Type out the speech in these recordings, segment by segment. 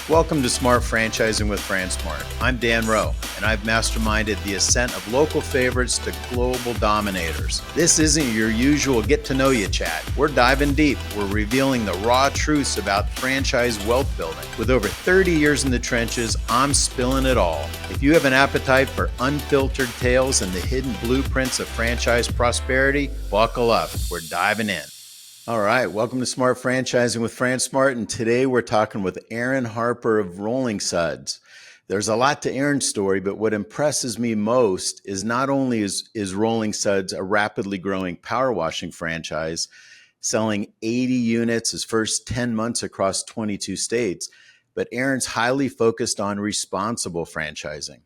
Welcome to Smart Franchising with Fransmart. I'm Dan Rowe, and I've masterminded the ascent of local favorites to global dominators. This isn't your usual get-to-know-you chat. We're diving deep. We're revealing the raw truths about franchise wealth building. With over 30 years in the trenches, I'm spilling it all. If you have an appetite for unfiltered tales and the hidden blueprints of franchise prosperity, buckle up. We're diving in. All right, welcome to Smart Franchising with Fransmart, and today we're talking with Aaron Harper of Rolling Suds. There's a lot to Aaron's story, but what impresses me most is not only is Rolling Suds a rapidly growing power washing franchise, selling 80 units his first 10 months across 22 states, but Aaron's highly focused on responsible franchising.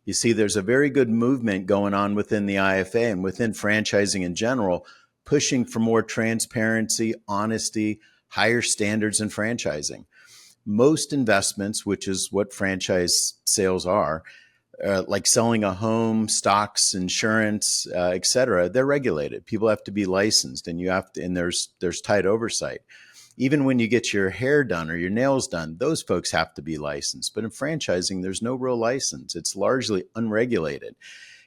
You see, there's a very good movement going on within the IFA and within franchising in general, pushing for more transparency, honesty, higher standards in franchising. Most investments, which is what franchise sales are, like selling a home, stocks, insurance, et cetera, they're regulated. People have to be licensed, and there's tight oversight. Even when you get your hair done or your nails done, those folks have to be licensed. But in franchising, there's no real license. It's largely unregulated.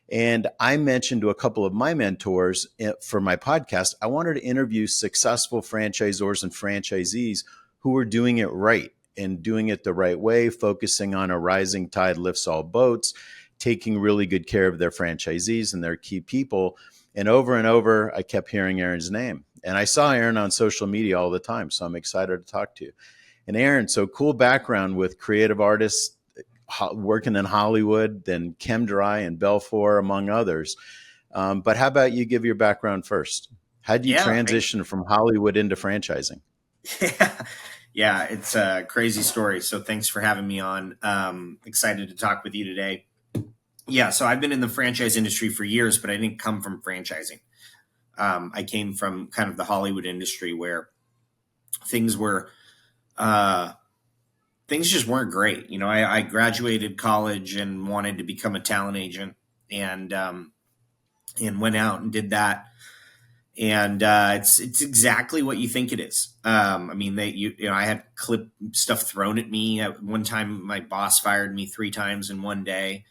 And I mentioned to a couple of my mentors for my podcast, I wanted to interview successful franchisors and franchisees who were doing it right and doing it the right way, focusing on a rising tide lifts all boats, taking really good care of their franchisees and their key people. And over, I kept hearing Aaron's name. And I saw Aaron on social media all the time, so I'm excited to talk to you. And Aaron, so cool background with creative artists, working in Hollywood, then ChemDry and Belfour, among others. But how about you give your background first? How did you transition from Hollywood into franchising? Yeah, it's a crazy story. So thanks for having me on. Excited to talk with you today. Yeah, so I've been in the franchise industry for years, but I didn't come from franchising. I came from kind of the Hollywood industry where things just weren't great. You know, I graduated college and wanted to become a talent agent, and went out and did that. And it's exactly what you think it is. I mean, I had clip stuff thrown at me. At one time, my boss fired me 3 times in one day.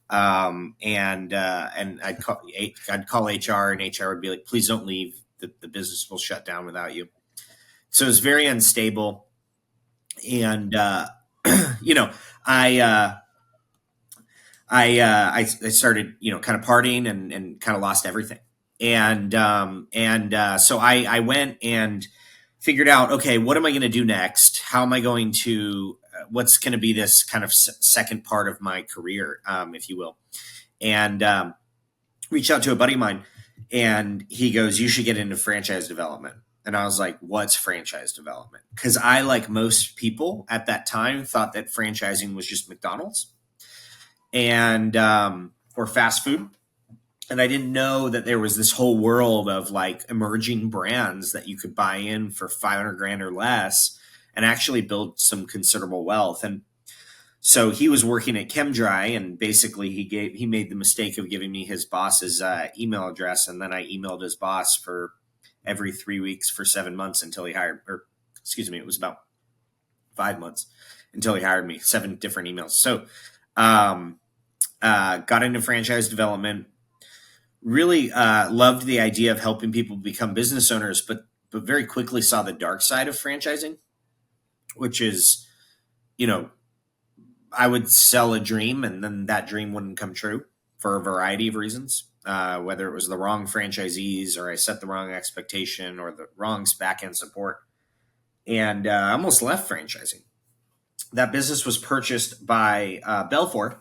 And I'd call HR, and HR would be like, "Please don't leave. The business will shut down without you." So it was very unstable. And I started, kind of partying and kind of lost everything. And so I went and figured out, okay, what am I going to do next? How am I going to, what's going to be this kind of second part of my career, if you will? And reached out to a buddy of mine, and he goes, "You should get into franchise development." And I was like, "What's franchise development?" Because I, like most people at that time, thought that franchising was just McDonald's and or fast food. And I didn't know that there was this whole world of like emerging brands that you could buy in for 500 grand or less and actually build some considerable wealth. And so he was working at ChemDry, and basically he made the mistake of giving me his boss's email address. And then I emailed his boss for every 3 weeks for 7 months until he hired, or excuse me, it was about 5 months until he hired me, 7 different emails. So got into franchise development, really loved the idea of helping people become business owners, but very quickly saw the dark side of franchising, which is, I would sell a dream and then that dream wouldn't come true for a variety of reasons, whether it was the wrong franchisees or I set the wrong expectation or the wrong back-end support. And I almost left franchising. That business was purchased by Belfour.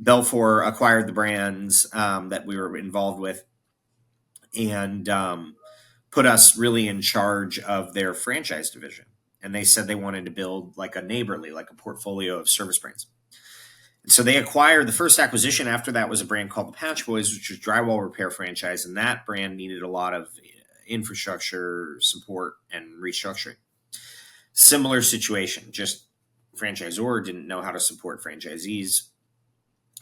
Belfour acquired the brands that we were involved with and put us really in charge of their franchise division. And they said they wanted to build like a portfolio of service brands. And so they acquired, the first acquisition after that was a brand called the Patch Boys, which was drywall repair franchise. And that brand needed a lot of infrastructure support and restructuring. Similar situation, just franchisor didn't know how to support franchisees,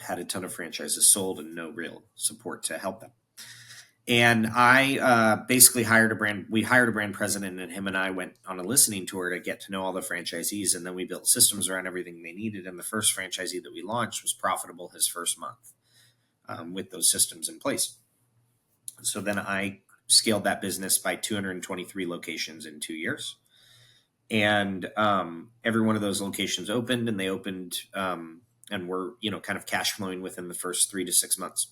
had a ton of franchises sold and no real support to help them. And I basically hired a brand. We hired a brand president, and him and I went on a listening tour to get to know all the franchisees. And then we built systems around everything they needed. And the first franchisee that we launched was profitable his first month with those systems in place. So then I scaled that business by 223 locations in 2 years. And every one of those locations opened, and they opened and were, kind of cash flowing within the first 3 to 6 months.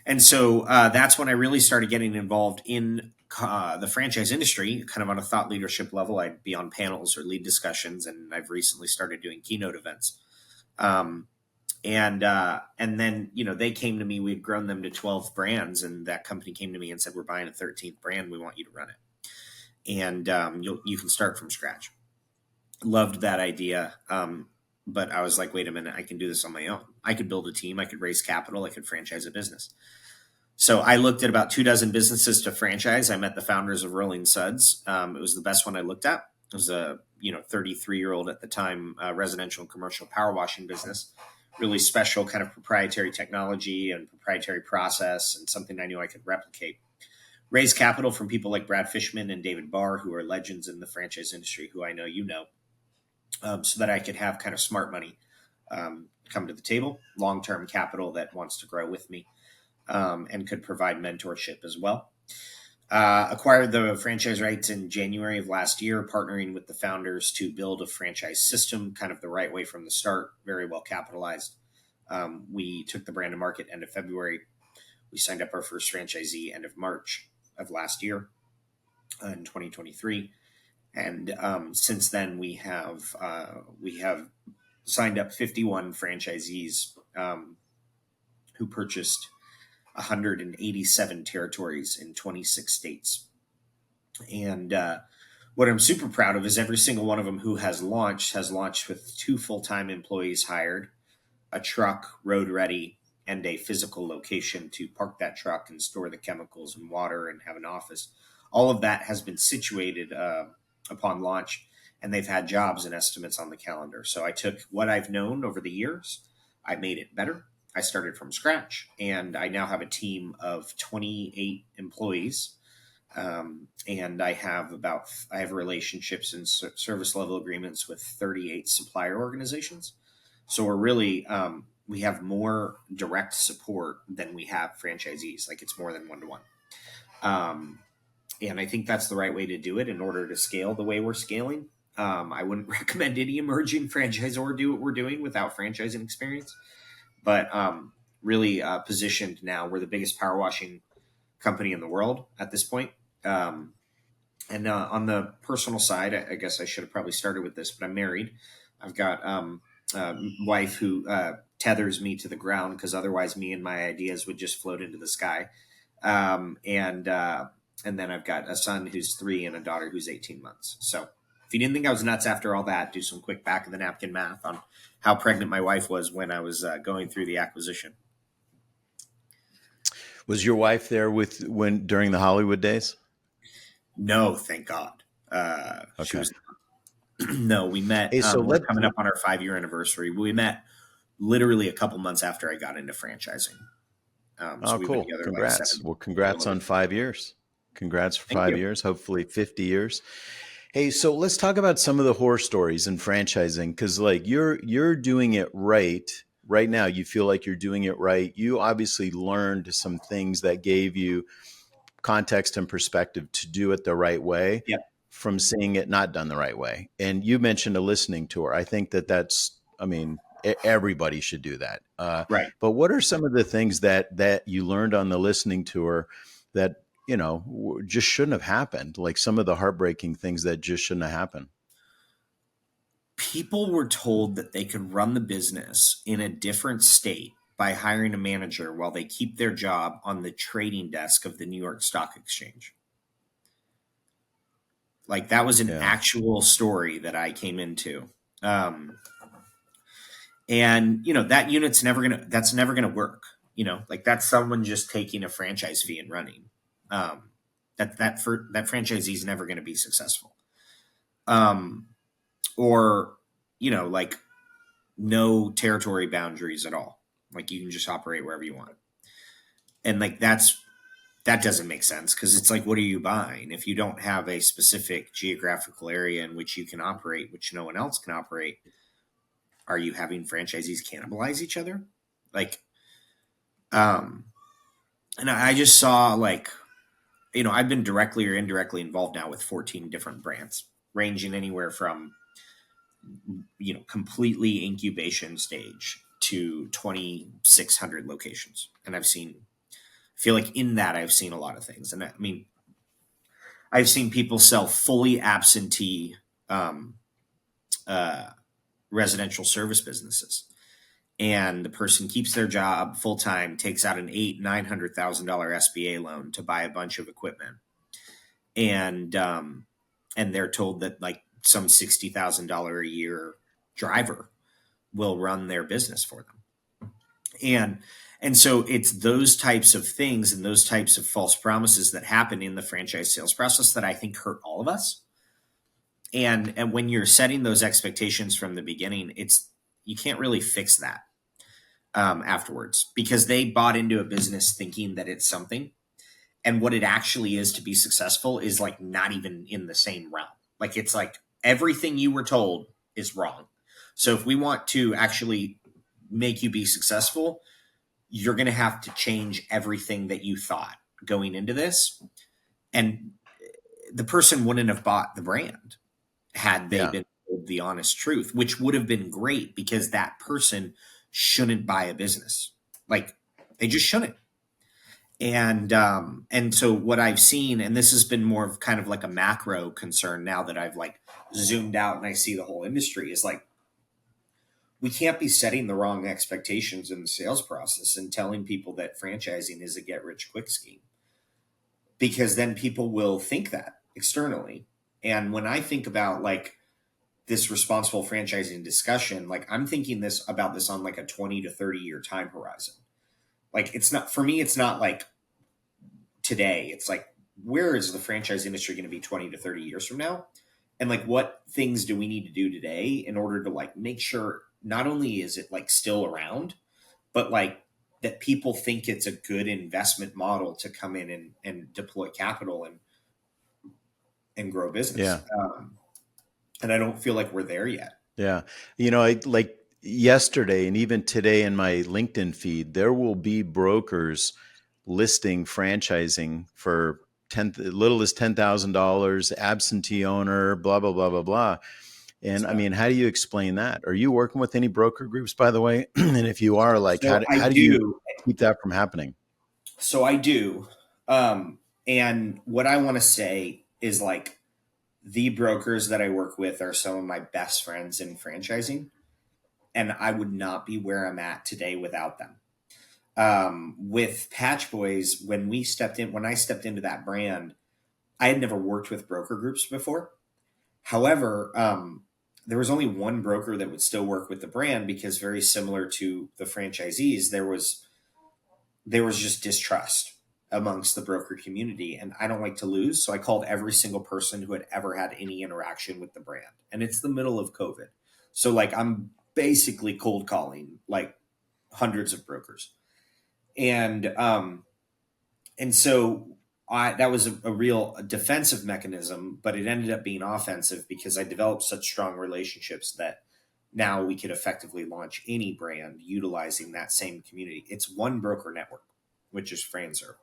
And so that's when I really started getting involved in the franchise industry, kind of on a thought leadership level. I'd be on panels or lead discussions, and I've recently started doing keynote events. And then they came to me. We'd grown them to 12 brands, and that company came to me and said, "We're buying a 13th brand. We want you to run it, and you can start from scratch." Loved that idea. But I was like, wait a minute, I can do this on my own. I could build a team. I could raise capital. I could franchise a business. So I looked at about 24 businesses to franchise. I met the founders of Rolling Suds. It was the best one I looked at. It was a 33-year-old at the time residential and commercial power washing business. Really special kind of proprietary technology and proprietary process, and something I knew I could replicate. Raise capital from people like Brad Fishman and David Barr, who are legends in the franchise industry, who I know you know. So that I could have kind of smart money come to the table, long-term capital that wants to grow with me, and could provide mentorship as well. Acquired the franchise rights in January of last year, partnering with the founders to build a franchise system kind of the right way from the start, very well capitalized. We took the brand to market end of February. We signed up our first franchisee end of March of last year in 2023. And since then, we have signed up 51 franchisees who purchased 187 territories in 26 states. And what I'm super proud of is every single one of them who has launched with 2 full-time employees hired, a truck road ready, and a physical location to park that truck and store the chemicals and water and have an office. All of that has been situated upon launch, and they've had jobs and estimates on the calendar. So I took what I've known over the years, I made it better. I started from scratch, and I now have a team of 28 employees. And I have relationships and service level agreements with 38 supplier organizations. So we're really, we have more direct support than we have franchisees. Like, it's more than 1-to-1. And I think that's the right way to do it in order to scale the way we're scaling. I wouldn't recommend any emerging franchisor do what we're doing without franchising experience. But really positioned now. We're the biggest power washing company in the world at this point. And on the personal side, I guess I should have probably started with this, but I'm married. I've got a wife who tethers me to the ground, because otherwise me and my ideas would just float into the sky. And then I've got a son who's 3 and a daughter who's 18 months. So if you didn't think I was nuts after all that, do some quick back of the napkin math on how pregnant my wife was when I was going through the acquisition. Was your wife there during the Hollywood days? No, thank God. Okay. She was. No, we met. Hey, We're coming up on our 5-year anniversary. We met literally a couple months after I got into franchising. So we've been together. Congrats. Well, congrats on 5 years. Congrats for 5 years, hopefully 50 years. Hey, so let's talk about some of the horror stories in franchising, because like you're doing it right now. You feel like you're doing it right. You obviously learned some things that gave you context and perspective to do it the right way from seeing it not done the right way. And you mentioned a listening tour. I think everybody should do that. Right. But what are some of the things that you learned on the listening tour that just shouldn't have happened? Like some of the heartbreaking things that just shouldn't have happened. People were told that they could run the business in a different state by hiring a manager while they keep their job on the trading desk of the New York Stock Exchange. Like, that was an actual story that I came into. And that unit's never going to work. Like, that's someone just taking a franchise fee and running. That franchisee is never going to be successful. Or, like, no territory boundaries at all. Like, you can just operate wherever you want. And like, that doesn't make sense, because it's like, what are you buying? If you don't have a specific geographical area in which you can operate, which no one else can operate, are you having franchisees cannibalize each other? Like, um, and I just saw, like, I've been directly or indirectly involved now with 14 different brands, ranging anywhere from, completely incubation stage to 2,600 locations. And I feel like in that I've seen a lot of things. And I mean, I've seen people sell fully absentee um, uh, residential service businesses, and the person keeps their job full time, takes out an $800,000-900,000 SBA loan to buy a bunch of equipment, and and they're told that like some $60,000 a year driver will run their business for them, and so it's those types of things and those types of false promises that happen in the franchise sales process that I think hurt all of us. And when you're setting those expectations from the beginning, you can't really fix that afterwards, because they bought into a business thinking that it's something, and what it actually is to be successful is like not even in the same realm. Like, it's like everything you were told is wrong. So if we want to actually make you be successful, you're going to have to change everything that you thought going into this. And the person wouldn't have bought the brand had they Yeah. been told the honest truth, which would have been great, because that person shouldn't buy a business. Like, they just shouldn't. And so what I've seen, and this has been more of kind of like a macro concern now that I've like zoomed out and I see the whole industry, is like, we can't be setting the wrong expectations in the sales process and telling people that franchising is a get rich quick scheme, because then people will think that externally. And when I think about like this responsible franchising discussion, like, I'm thinking this about this on like a 20 to 30 year time horizon. Like, it's not, for me, it's not like today. It's like, where is the franchise industry going to be 20 to 30 years from now? And like, what things do we need to do today in order to like make sure not only is it like still around, but like that people think it's a good investment model to come in and deploy capital and grow Yeah. business. And I don't feel like we're there yet. Yeah. I like yesterday and even today in my LinkedIn feed, there will be brokers listing franchising for little as $10,000, absentee owner, blah, blah, blah, blah, blah. And I So, mean, how do you explain that? Are you working with any broker groups, by the way? And if you are, like, so I how do you do. keep that from happening? So I do. And what I want to say is like, the brokers that I work with are some of my best friends in franchising, and I would not be where I'm at today without them. With Patch Boys, when I stepped into that brand, I had never worked with broker groups before. However, there was only one broker that would still work with the brand, because very similar to the franchisees, there was just distrust amongst the broker community, and I don't like to lose, so I called every single person who had ever had any interaction with the brand. And it's the middle of COVID, so like, I'm basically cold calling like hundreds of brokers. And so that was a real defensive mechanism, but it ended up being offensive, because I developed such strong relationships that now we could effectively launch any brand utilizing that same community. It's one broker network, which is Fransmart.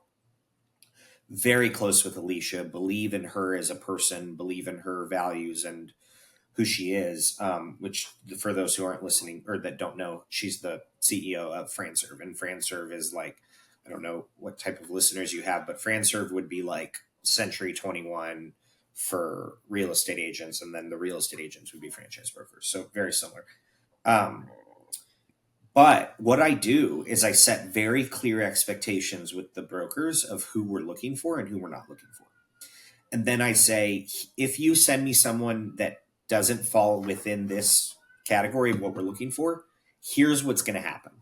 Very close with Alicia, believe in her as a person, believe in her values and who she is, which for those who aren't listening or that don't know, she's the CEO of Fransmart. And Fransmart is like, I don't know what type of listeners you have, but Fransmart would be like Century 21 for real estate agents, and then the real estate agents would be franchise brokers. So very similar. Um, but what I do is I set very clear expectations with the brokers of who we're looking for and who we're not looking for. And then I say, if you send me someone that doesn't fall within this category of what we're looking for, here's what's going to happen.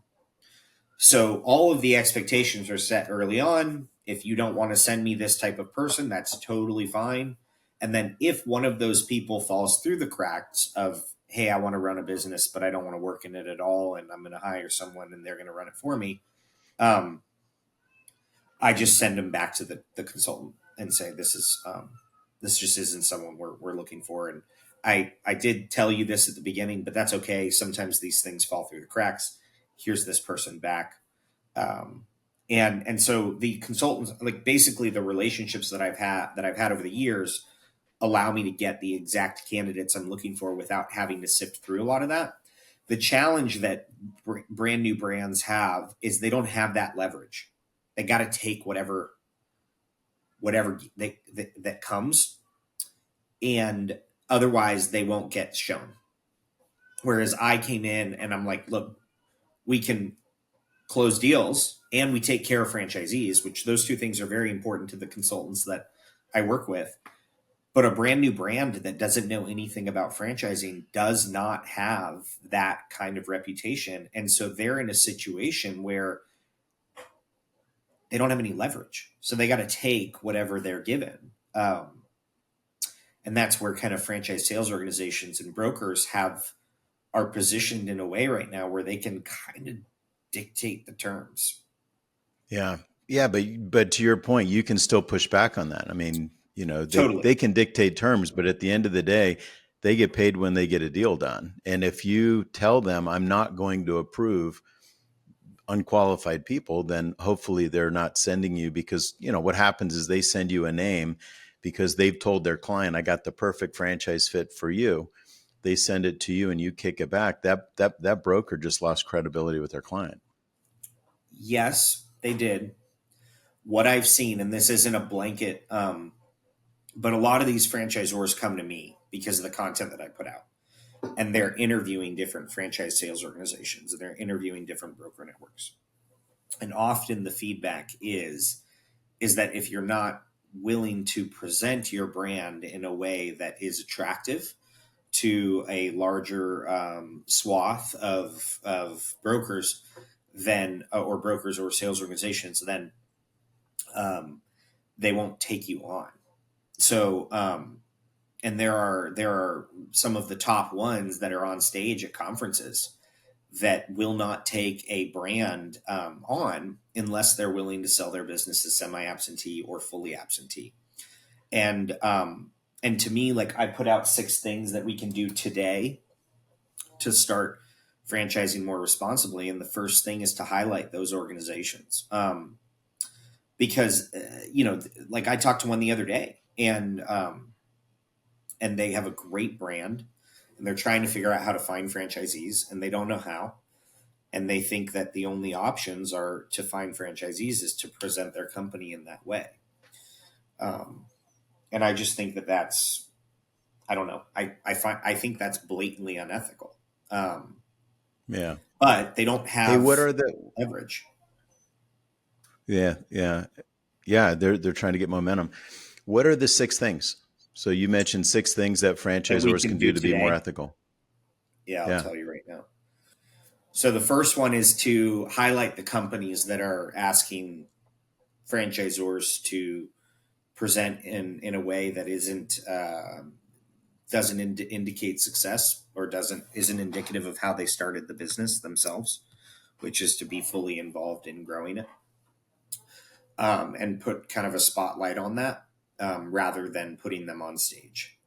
So all of the expectations are set early on. If you don't want to send me this type of person, that's totally fine. And then if one of those people falls through the cracks of, hey, I want to run a business, but I don't want to work in it at all, and I'm going to hire someone and they're going to run it for me, um, I just send them back to the consultant and say, this just isn't someone we're looking for. And I did tell you this at the beginning, but that's okay. Sometimes these things fall through the cracks. Here's this person back. Um, and so the consultants, like basically the relationships that I've had over the years, allow me to get the exact candidates I'm looking for without having to sift through a lot of that. The challenge that brand new brands have is they don't have that leverage. They got to take whatever that comes, and otherwise they won't get shown. Whereas I came in and I'm like, look, we can close deals and we take care of franchisees, which those two things are very important to the consultants that I work with. But a brand new brand that doesn't know anything about franchising does not have that kind of reputation. And so they're in a situation where they don't have any leverage. So they got to take whatever they're given. And that's where kind of franchise sales organizations and brokers are positioned in a way right now where they can kind of dictate the terms. Yeah. Yeah. But to your point, you can still push back on that. I mean, Totally. they can dictate terms, but at the end of the day, they get paid when they get a deal done. And if you tell them, I'm not going to approve unqualified people, then hopefully they're not sending you, because, what happens is they send you a name because they've told their client, I got the perfect franchise fit for you. They send it to you and you kick it back. That broker just lost credibility with their client. Yes, they did. What I've seen, and this isn't a blanket, but a lot of these franchisors come to me because of the content that I put out. And they're interviewing different franchise sales organizations and they're interviewing different broker networks. And often the feedback is that if you're not willing to present your brand in a way that is attractive to a larger swath of brokers, then or brokers or sales organizations, then they won't take you on. So and there are some of the top ones that are on stage at conferences that will not take a brand on unless they're willing to sell their business as semi-absentee or fully absentee. And to me, like, I put out 6 things that we can do today to start franchising more responsibly. And the first thing is to highlight those organizations. Because, like I talked to one the other day, and they have a great brand and they're trying to figure out how to find franchisees and they don't know how. And they think that the only options are to find franchisees is to present their company in that way. And I just think that that's, I don't know. I think that's blatantly unethical. Yeah. But they don't have Hey, what are the leverage. Yeah, yeah. Yeah, they're trying to get momentum. What are the 6 things? So you mentioned 6 things that That we franchisors can can do do to be more today. ethical. Yeah, I'll Yeah. tell you right now. So the first one is to highlight the companies that are asking franchisors to present in a way that doesn't indicate success or isn't indicative of how they started the business themselves, which is to be fully involved in growing it, and put kind of a spotlight on that, rather than putting them on stage.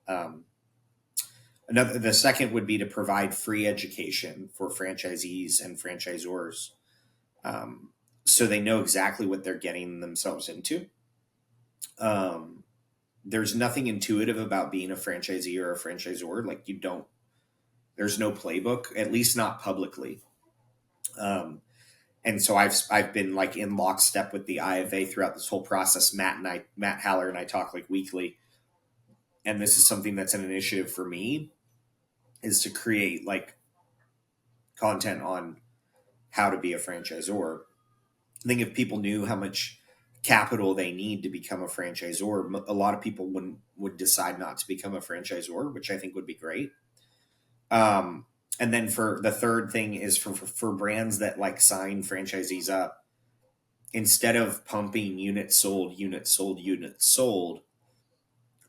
The second would be to provide free education for franchisees and franchisors, so they know exactly what they're getting themselves into. There's nothing intuitive about being a franchisee or a franchisor. Like, there's no playbook, at least not publicly. And so I've been like in lockstep with the IFA throughout this whole process. Matt Haller and I talk like weekly. And this is something that's an initiative for me, is to create like content on how to be a franchisor. I think if people knew how much capital they need to become a franchisor, a lot of people would decide not to become a franchisor, which I think would be great. And then for the third thing is for brands that like sign franchisees up, instead of pumping units sold, units sold, units sold,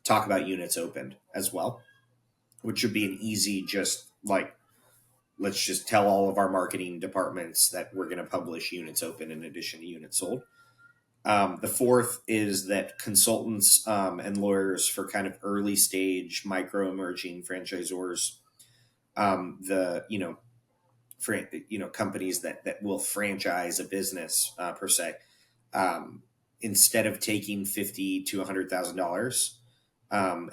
talk about units opened as well, which would be an easy, just like, let's just tell all of our marketing departments that we're going to publish units open in addition to units sold. The fourth is that consultants and lawyers for kind of early stage micro emerging franchisors, the companies that will franchise a business per se, um, instead of taking $50,000 to $100,000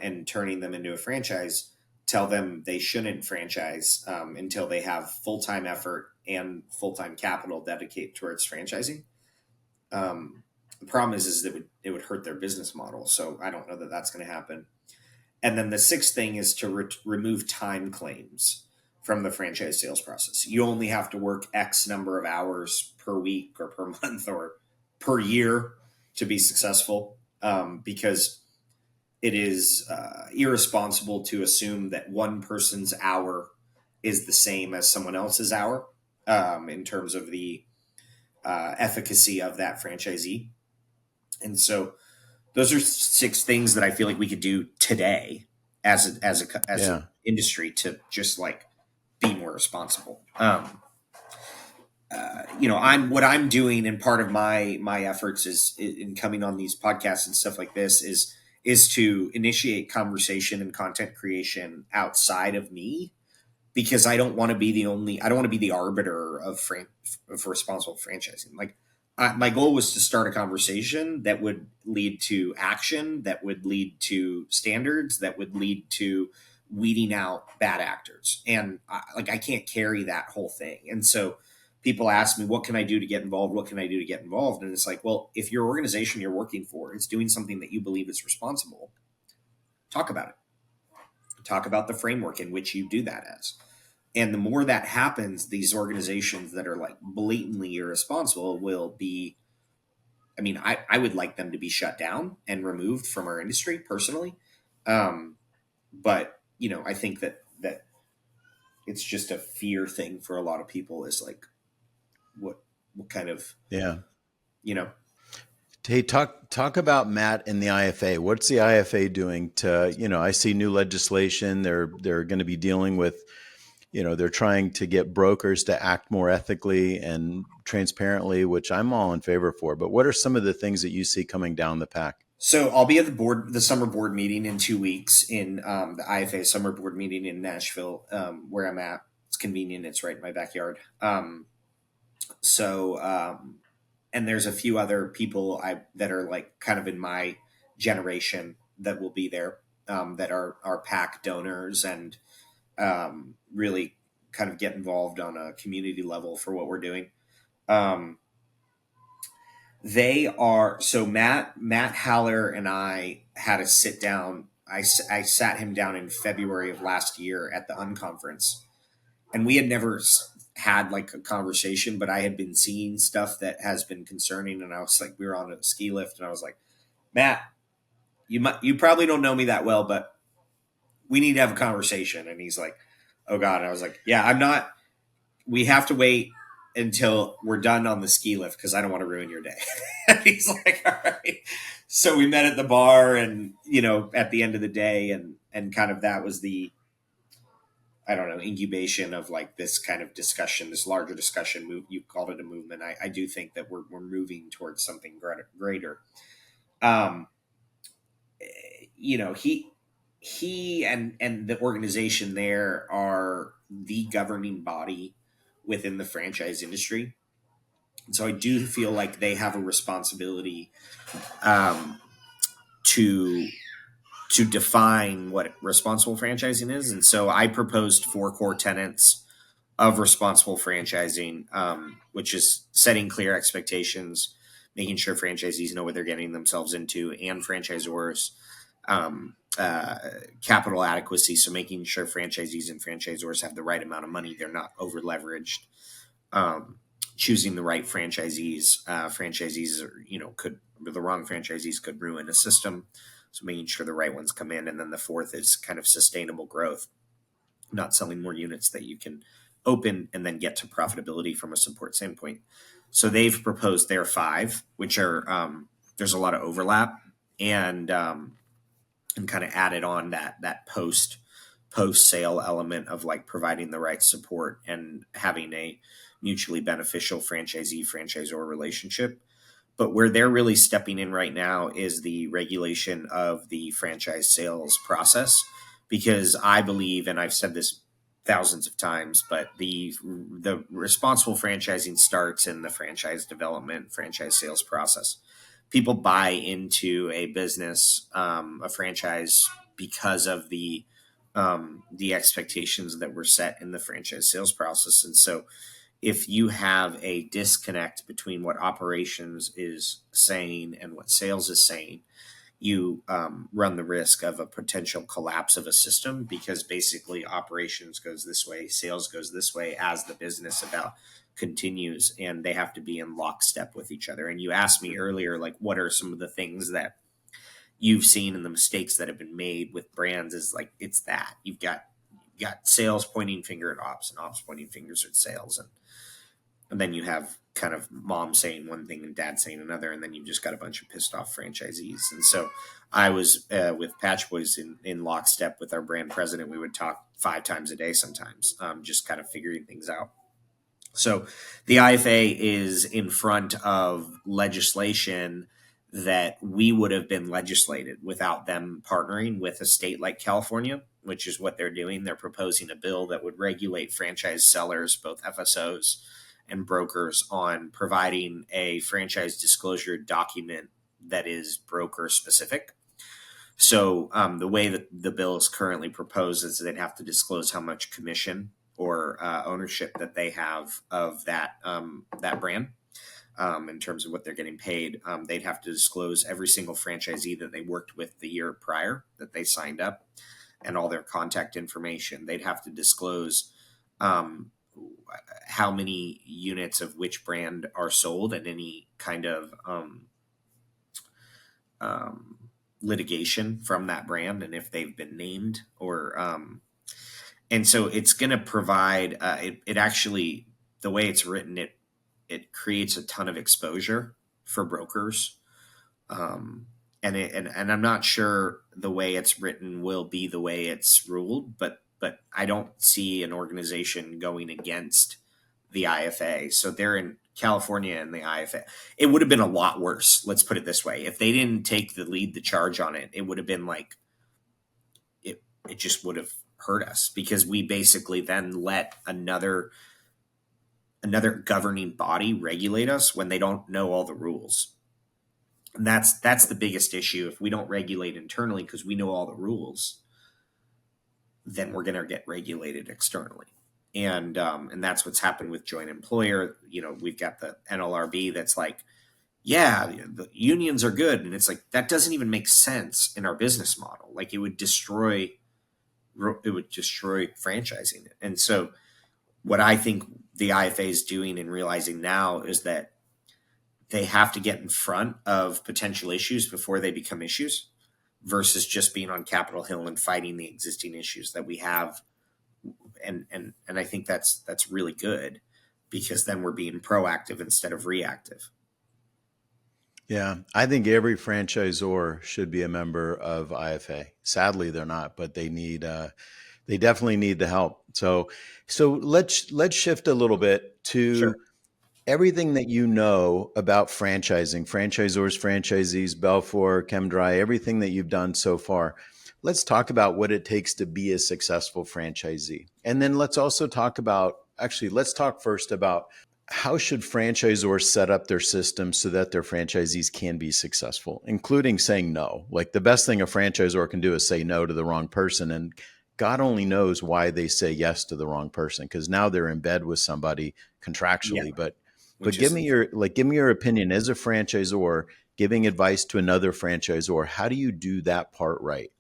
and turning them into a franchise, tell them they shouldn't franchise until they have full time effort and full time capital dedicated towards franchising. The problem is that it would hurt their business model. So I don't know that that's going to happen. And then the sixth thing is to remove time claims from the franchise sales process. You only have to work X number of hours per week or per month or per year to be successful, because it is irresponsible to assume that one person's hour is the same as someone else's hour, in terms of the efficacy of that franchisee. And so those are six things that I feel like we could do today as an industry to just like be more responsible. What I'm doing, and part of my efforts is in coming on these podcasts and stuff like this is to initiate conversation and content creation outside of me, because I don't want to be I don't want to be the arbiter of responsible franchising. Like, my goal was to start a conversation that would lead to action, that would lead to standards, that would lead to weeding out bad actors. And I can't carry that whole thing. And so people ask me, what can I do to get involved? What can I do to get involved? And it's like, well, if your organization you're working for is doing something that you believe is responsible, talk about it. Talk about the framework in which you do that as. And the more that happens, these organizations that are like blatantly irresponsible will be, I would like them to be shut down and removed from our industry personally. But I think that it's just a fear thing for a lot of people, is like, what kind of, Hey, talk about Matt and the IFA. What's the IFA doing to, I see new legislation. They're going to be dealing with, they're trying to get brokers to act more ethically and transparently, which I'm all in favor for. But what are some of the things that you see coming down the pack? So I'll be at the summer board meeting in 2 weeks, in the IFA summer board meeting in Nashville, where I'm at. It's convenient. It's right in my backyard. And there's a few other people that are like kind of in my generation that will be there, that are PAC donors, and really kind of get involved on a community level for what we're doing. So Matt Haller and I had a sit down. I sat him down in February of last year at the Unconference, and we had never had like a conversation, but I had been seeing stuff that has been concerning. And I was like, we were on a ski lift, and I was like, Matt, you probably don't know me that well, but we need to have a conversation. And he's like, oh God. And I was like, yeah, I'm not, we have to wait until we're done on the ski lift, because I don't want to ruin your day. And he's like, all right. So we met at the bar, and, at the end of the day, and kind of that was the, I don't know, incubation of like this kind of discussion, this larger discussion. You called it a movement. I do think that we're moving towards something greater. He and the organization there are the governing body within the franchise industry. And so I do feel like they have a responsibility to define what responsible franchising is. And so I proposed 4 core tenets of responsible franchising, which is setting clear expectations, making sure franchisees know what they're getting themselves into, and franchisors, capital adequacy. So making sure franchisees and franchisors have the right amount of money. They're not over leveraged. Choosing the right franchisees. The wrong franchisees could ruin a system. So making sure the right ones come in. And then the fourth is kind of sustainable growth, not selling more units that you can open and then get to profitability from a support standpoint. So they've proposed their 5, which are, there's a lot of overlap, and kind of added on that post sale element of like providing the right support and having a mutually beneficial franchisee franchisor relationship. But where they're really stepping in right now is the regulation of the franchise sales process, because I believe, and I've said this thousands of times, but the responsible franchising starts in the franchise development, franchise sales process. People buy into a business, a franchise, because of the expectations that were set in the franchise sales process. And so if you have a disconnect between what operations is saying and what sales is saying, you run the risk of a potential collapse of a system, because basically operations goes this way, sales goes this way as the business about continues, and they have to be in lockstep with each other. And you asked me earlier, like, what are some of the things that you've seen and the mistakes that have been made with brands? Is like, it's that you've got sales pointing finger at ops and ops pointing fingers at sales, and then you have kind of mom saying one thing and dad saying another, and then you've just got a bunch of pissed off franchisees. And so I was with Patch Boys in lockstep with our brand president. We would talk 5 times a day sometimes, just kind of figuring things out. So the IFA is in front of legislation that we would have been legislated without them partnering with a state like California, which is what they're doing. They're proposing a bill that would regulate franchise sellers, both FSOs and brokers, on providing a franchise disclosure document that is broker specific. So the way that the bill is currently proposed is they'd have to disclose how much commission or ownership that they have of that brand. In terms of what they're getting paid, they'd have to disclose every single franchisee that they worked with the year prior that they signed up, and all their contact information. They'd have to disclose how many units of which brand are sold, and any kind of litigation from that brand, and if they've been named or and so it's going to provide it actually, the way it's written, it creates a ton of exposure for brokers, and I'm not sure the way it's written will be the way it's ruled, but I don't see an organization going against the IFA. So they're in California and the IFA. It would have been a lot worse. Let's put it this way: if they didn't take the charge on it, it would have been like it just would have hurt us, because we basically then let another governing body regulate us when they don't know all the rules. And that's the biggest issue. If we don't regulate internally because we know all the rules, then we're going to get regulated externally. And that's what's happened with joint employer. We've got the NLRB that's like, yeah, the unions are good. And it's like, that doesn't even make sense in our business model. Like, it would destroy franchising. And so what I think the IFA is doing and realizing now is that they have to get in front of potential issues before they become issues, versus just being on Capitol Hill and fighting the existing issues that we have. And I think that's really good, because then we're being proactive instead of reactive. Yeah, I think every franchisor should be a member of IFA. Sadly, they're not, but they definitely need the help. So let's shift a little bit to Sure. everything that you know about franchising, franchisors, franchisees, Belfour, ChemDry, everything that you've done so far. Let's talk about what it takes to be a successful franchisee. And then let's also talk first about how should franchisors set up their system so that their franchisees can be successful, including saying no. Like, the best thing a franchisor can do is say no to the wrong person. And God only knows why they say yes to the wrong person, because now they're in bed with somebody contractually. Yeah. But give me your opinion as a franchisor, giving advice to another franchisor. How do you do that part right?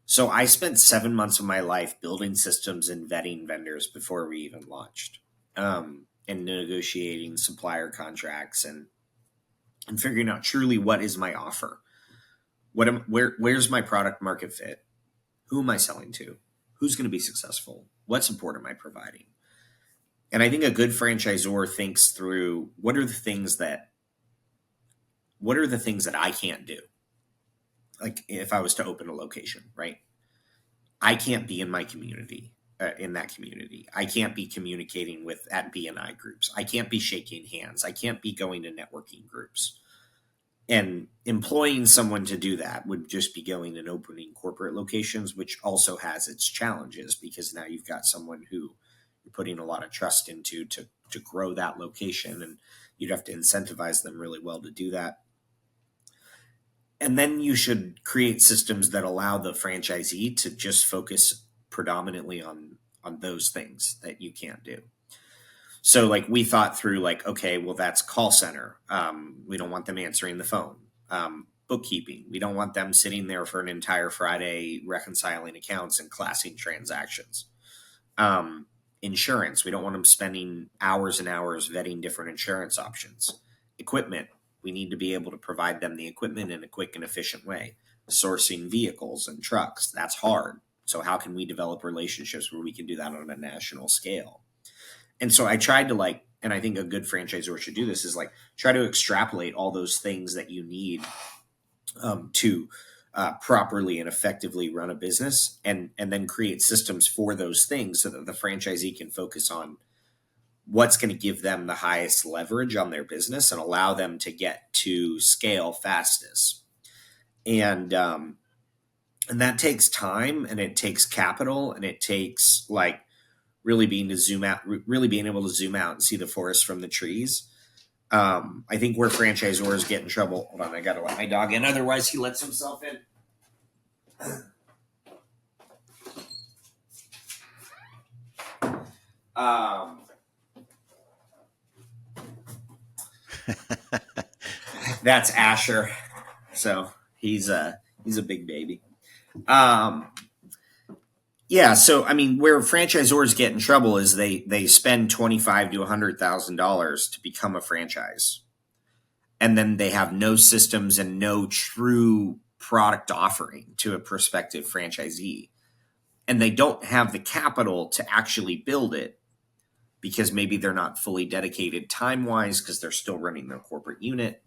So I spent 7 months of my life building systems and vetting vendors before we even launched, and negotiating supplier contracts, and figuring out truly what is my offer. Where's my product market fit? Who am I selling to? Who's going to be successful? What support am I providing? And I think a good franchisor thinks through, what are the things that I can't do? Like, if I was to open a location, right? I can't be in my community, in that community. I can't be communicating at BNI groups. I can't be shaking hands. I can't be going to networking groups. And employing someone to do that would just be going and opening corporate locations, which also has its challenges, because now you've got someone who you're putting a lot of trust into to grow that location, and you'd have to incentivize them really well to do that. And then you should create systems that allow the franchisee to just focus predominantly on those things that you can't do. So like we thought through like, okay, well, that's call center. We don't want them answering the phone. Bookkeeping. We don't want them sitting there for an entire Friday reconciling accounts and classing transactions. Insurance. We don't want them spending hours and hours vetting different insurance options. Equipment. We need to be able to provide them the equipment in a quick and efficient way. Sourcing vehicles and trucks. That's hard. So how can we develop relationships where we can do that on a national scale? And so I tried to like, and I think a good franchisor should do this, is like try to extrapolate all those things that you need to properly and effectively run a business, and then create systems for those things so that the franchisee can focus on what's going to give them the highest leverage on their business and allow them to get to scale fastest. And that takes time, and it takes capital, and it takes like really being able to zoom out and see the forest from the trees. I think where franchisors get in trouble. Hold on, I gotta let my dog in, otherwise he lets himself in. That's Asher. So he's a big baby. Yeah, so I mean, where franchisors get in trouble is they spend $25,000 to $100,000 to become a franchise, and then they have no systems and no true product offering to a prospective franchisee, and they don't have the capital to actually build it because maybe they're not fully dedicated time wise because they're still running their corporate unit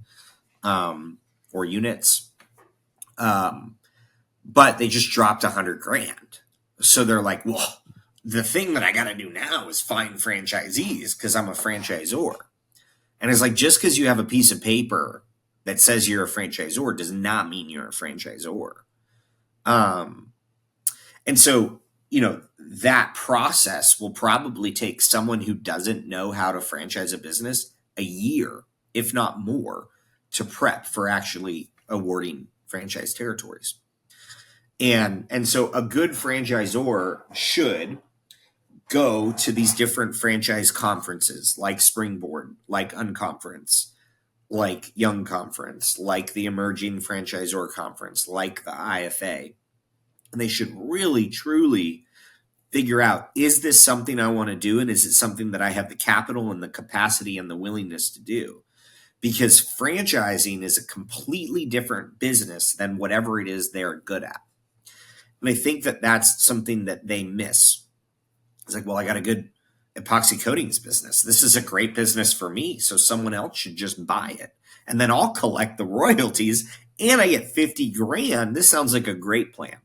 or units, but they just dropped $100,000. So they're like, well, the thing that I got to do now is find franchisees because I'm a franchisor. And it's like, just because you have a piece of paper that says you're a franchisor does not mean you're a franchisor. And so, that process will probably take someone who doesn't know how to franchise a business a year, if not more, to prep for actually awarding franchise territories. And so a good franchisor should go to these different franchise conferences like Springboard, like Unconference, like Young Conference, like the Emerging Franchisor Conference, like the IFA. And they should really, truly figure out, is this something I want to do? And is it something that I have the capital and the capacity and the willingness to do? Because franchising is a completely different business than whatever it is they're good at. And I think that that's something that they miss. It's like, well, I got a good epoxy coatings business. This is a great business for me. So someone else should just buy it. And then I'll collect the royalties and I get $50,000. This sounds like a great plan.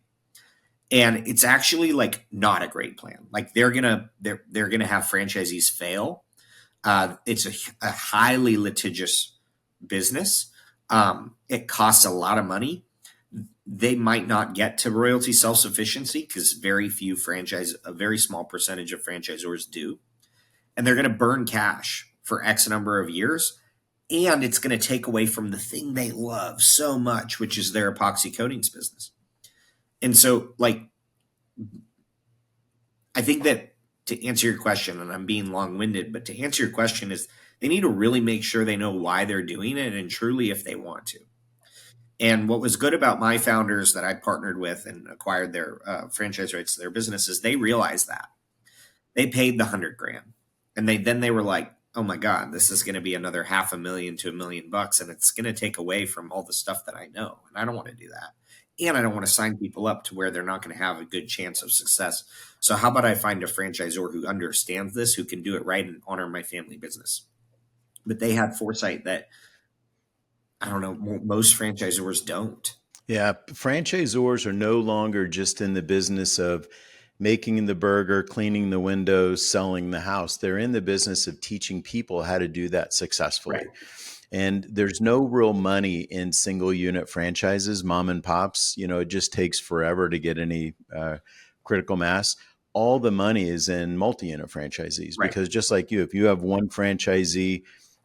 And it's actually like not a great plan. Like they're gonna have franchisees fail. It's a highly litigious business. It costs a lot of money. They might not get to royalty self-sufficiency because a very small percentage of franchisors do. And they're going to burn cash for X number of years. And it's going to take away from the thing they love so much, which is their epoxy coatings business. And so, like, I think that to answer your question, and I'm being long-winded, but to answer your question is they need to really make sure they know why they're doing it and truly if they want to. And what was good about my founders that I partnered with and acquired their franchise rights to their businesses, they realized that. They paid the $100,000. And they were like, oh my God, this is going to be another $500,000 to $1 million, and it's going to take away from all the stuff that I know. And I don't want to do that. And I don't want to sign people up to where they're not going to have a good chance of success. So how about I find a franchisor who understands this, who can do it right and honor my family business? But they had foresight that, I don't know, most franchisors don't. Yeah, franchisors are no longer just in the business of making the burger, cleaning the windows, selling the house. They're in the business of teaching people how to do that successfully. Right. And there's no real money in single unit franchises, mom and pops. It just takes forever to get any critical mass. All the money is in multi-unit franchisees, Right. because just like you, if you have one franchisee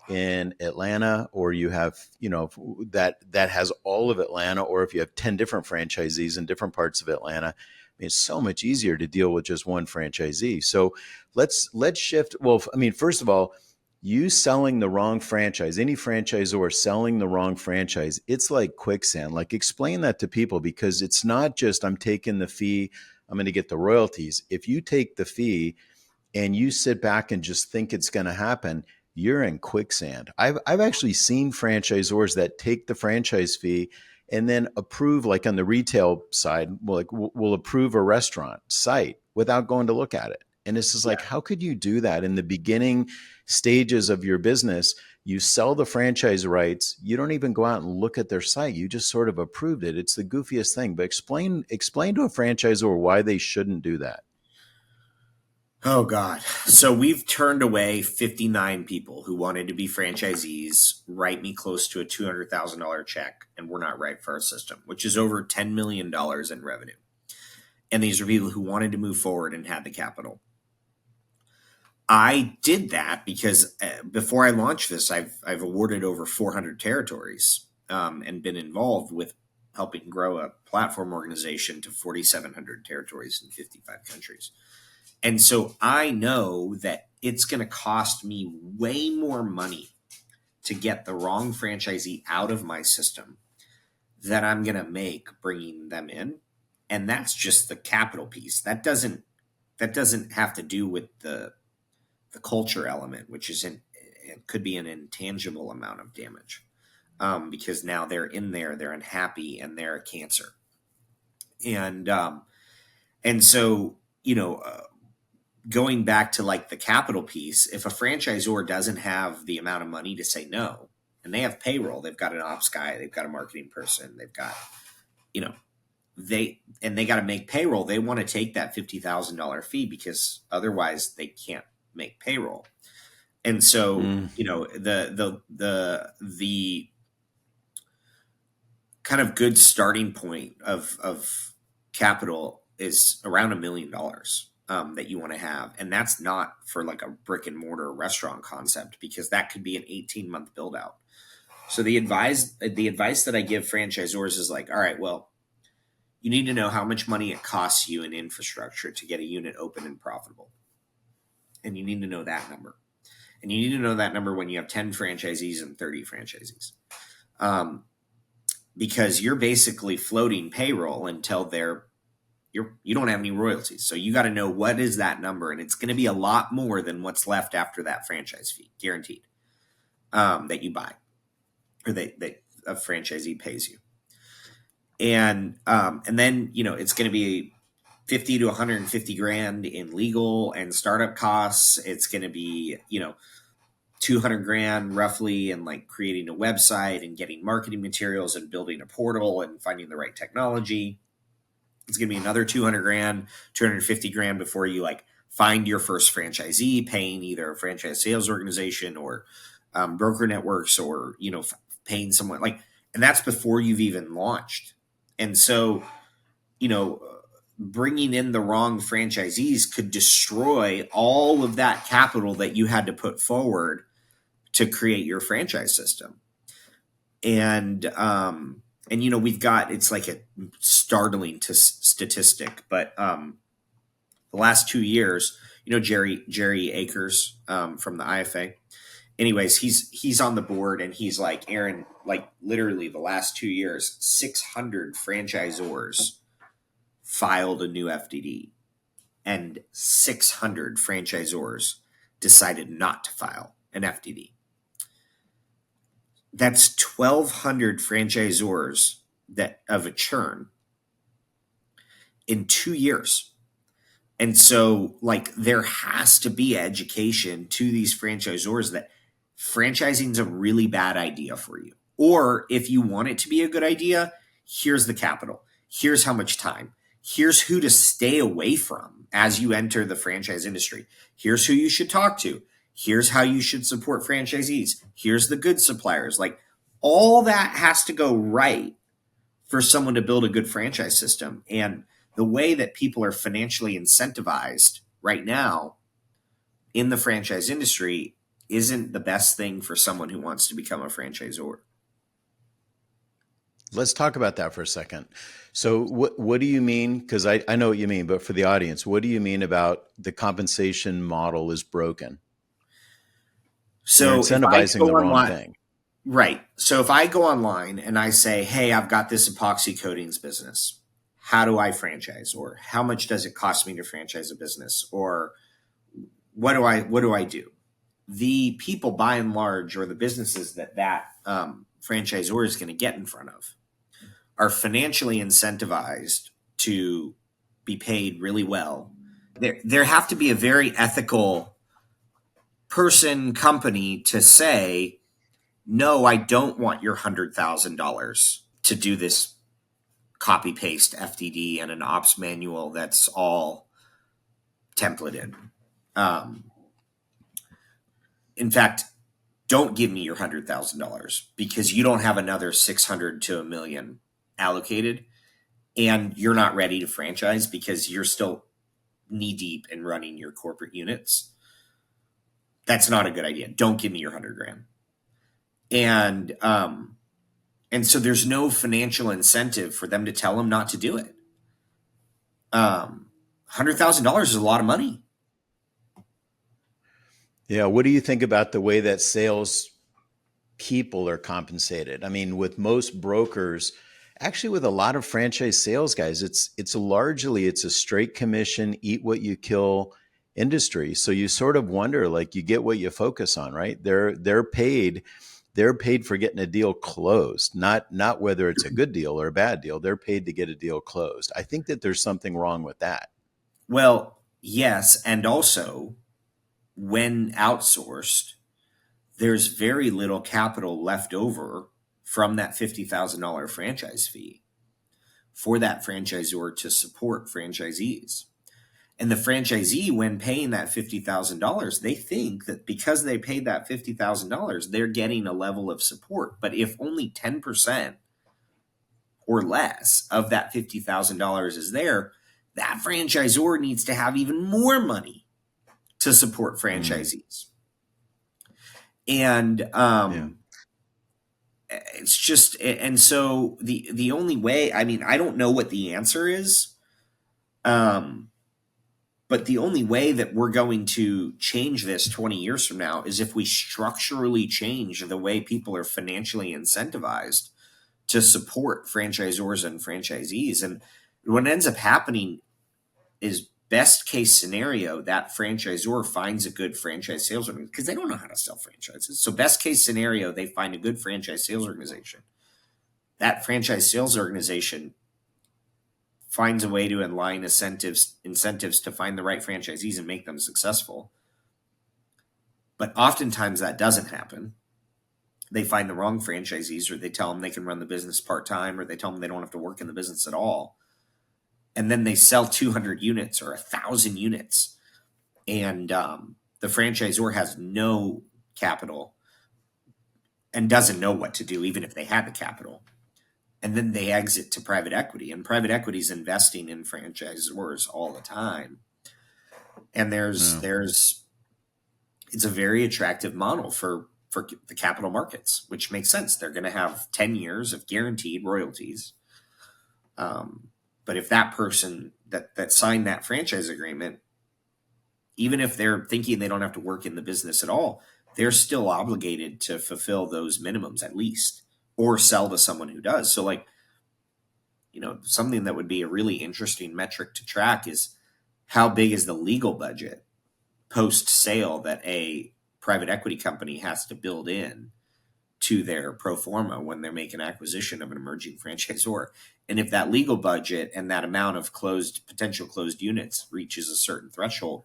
in Atlanta, or you have, that has all of Atlanta, or if you have 10 different franchisees in different parts of Atlanta, it's so much easier to deal with just one franchisee. So let's shift. Well, I mean, first of all, you selling the wrong franchise, any franchisor selling the wrong franchise, it's like quicksand. Like, explain that to people, because it's not just I'm taking the fee, I'm going to get the royalties. If you take the fee and you sit back and just think it's going to happen, you're in quicksand. I've actually seen franchisors that take the franchise fee and then approve, like on the retail side, we'll approve a restaurant site without going to look at it. And it's just like, how could you do that in the beginning stages of your business? You sell the franchise rights. You don't even go out and look at their site. You just sort of approved it. It's the goofiest thing. But explain to a franchisor why they shouldn't do that. Oh, God. So we've turned away 59 people who wanted to be franchisees, write me close to a $200,000 check, and we're not right for our system, which is over $10 million in revenue. And these are people who wanted to move forward and had the capital. I did that because before I launched this, I've awarded over 400 territories and been involved with helping grow a platform organization to 4,700 territories in 55 countries. And so I know that it's going to cost me way more money to get the wrong franchisee out of my system than I'm going to make bringing them in. And that's just the capital piece. That doesn't have to do with the culture element, which it could be an intangible amount of damage, because now they're in there, they're unhappy, and they're a cancer. And so, going back to like the capital piece, if a franchisor doesn't have the amount of money to say no, and they have payroll, they've got an ops guy, they've got a marketing person, they've got, they got to make payroll. They want to take that $50,000 fee because otherwise they can't make payroll. And so, the kind of good starting point of capital is around $1 million that you want to have. And that's not for like a brick and mortar restaurant concept, because that could be an 18-month build out. So the advice that I give franchisors is like, all right, well, you need to know how much money it costs you in infrastructure to get a unit open and profitable. And you need to know that number. And you need to know that number when you have 10 franchisees and 30 franchisees. Because you're basically floating payroll until you don't have any royalties. So you got to know what is that number. And it's going to be a lot more than what's left after that franchise fee, guaranteed, that you buy, or that a franchisee pays you. And then, it's going to be 50 to 150 grand in legal and startup costs. It's going to be, 200 grand roughly in like creating a website and getting marketing materials and building a portal and finding the right technology. It's going to be another 200 grand, 250 grand before you like find your first franchisee, paying either a franchise sales organization or broker networks, or, paying someone like, and that's before you've even launched. And so, bringing in the wrong franchisees could destroy all of that capital that you had to put forward to create your franchise system. And we've got, it's like a startling statistic, but the last 2 years, Jerry Akers from the IFA, anyways, he's on the board, and he's like, Aaron, like literally the last 2 years, 600 franchisors filed a new FDD, and 600 franchisors decided not to file an FDD. That's 1,200 franchisors that of a churn in 2 years. And so, like, there has to be education to these franchisors that franchising is a really bad idea for you. Or if you want it to be a good idea, here's the capital. Here's how much time. Here's who to stay away from as you enter the franchise industry. Here's who you should talk to. Here's how you should support franchisees. Here's the good suppliers. Like, all that has to go right for someone to build a good franchise system. And the way that people are financially incentivized right now in the franchise industry isn't the best thing for someone who wants to become a franchisor. Let's talk about that for a second. So what do you mean? Because I know what you mean, but for the audience, what do you mean about the compensation model is broken? You're So if I incentivizing go the wrong online, thing. right. So if I go online and I say, hey, I've got this epoxy coatings business. How do I franchise? Or how much does it cost me to franchise a business? Or what do I do? The people by and large, or the businesses that franchisor is going to get in front of, are financially incentivized to be paid really well. There have to be a very ethical company to say, no, I don't want your $100,000 to do this copy paste FDD and an ops manual that's all templated. In fact, don't give me your $100,000 because you don't have another 600 to $1 million allocated, and you're not ready to franchise because you're still knee deep in running your corporate units. That's not a good idea. Don't give me your 100 grand. And so there's no financial incentive for them to tell them not to do it. $100,000 is a lot of money. Yeah. What do you think about the way that sales people are compensated? I mean, with most brokers, actually with a lot of franchise sales guys, it's largely it's a straight commission, eat what you kill industry. So you sort of wonder, like, you get what you focus on, right? They're paid for getting a deal closed, not whether it's a good deal or a bad deal. They're paid to get a deal closed. I think that there's something wrong with that. Well, yes. And also, when outsourced, there's very little capital left over from that $50,000 franchise fee for that franchisor to support franchisees. And the franchisee, when paying that $50,000, they think that because they paid that $50,000, they're getting a level of support. But if only 10% or less of that $50,000 is there, that franchisor needs to have even more money to support franchisees. And Yeah. it's just, and so the only way, I mean, I don't know what the answer is. But the only way that we're going to change this 20 years from now is if we structurally change the way people are financially incentivized to support franchisors and franchisees. And what ends up happening is, best case scenario, that franchisor finds a good franchise sales organization because they don't know how to sell franchises. So best case scenario, they find a good franchise sales organization. That franchise sales organization finds a way to align incentives to find the right franchisees and make them successful. But oftentimes that doesn't happen. They find the wrong franchisees, or they tell them they can run the business part-time, or they tell them they don't have to work in the business at all. And then they sell 200 units or 1,000 units. And the franchisor has no capital and doesn't know what to do, even if they had the capital. And then they exit to private equity, and private equity is investing in franchisors all the time. And it's a very attractive model for the capital markets, which makes sense. They're going to have 10 years of guaranteed royalties. But if that person that signed that franchise agreement, even if they're thinking they don't have to work in the business at all, they're still obligated to fulfill those minimums at least, or sell to someone who does. So, like, something that would be a really interesting metric to track is, how big is the legal budget post-sale that a private equity company has to build in to their pro forma when they make an acquisition of an emerging franchisor. And if that legal budget and that amount of potential closed units reaches a certain threshold,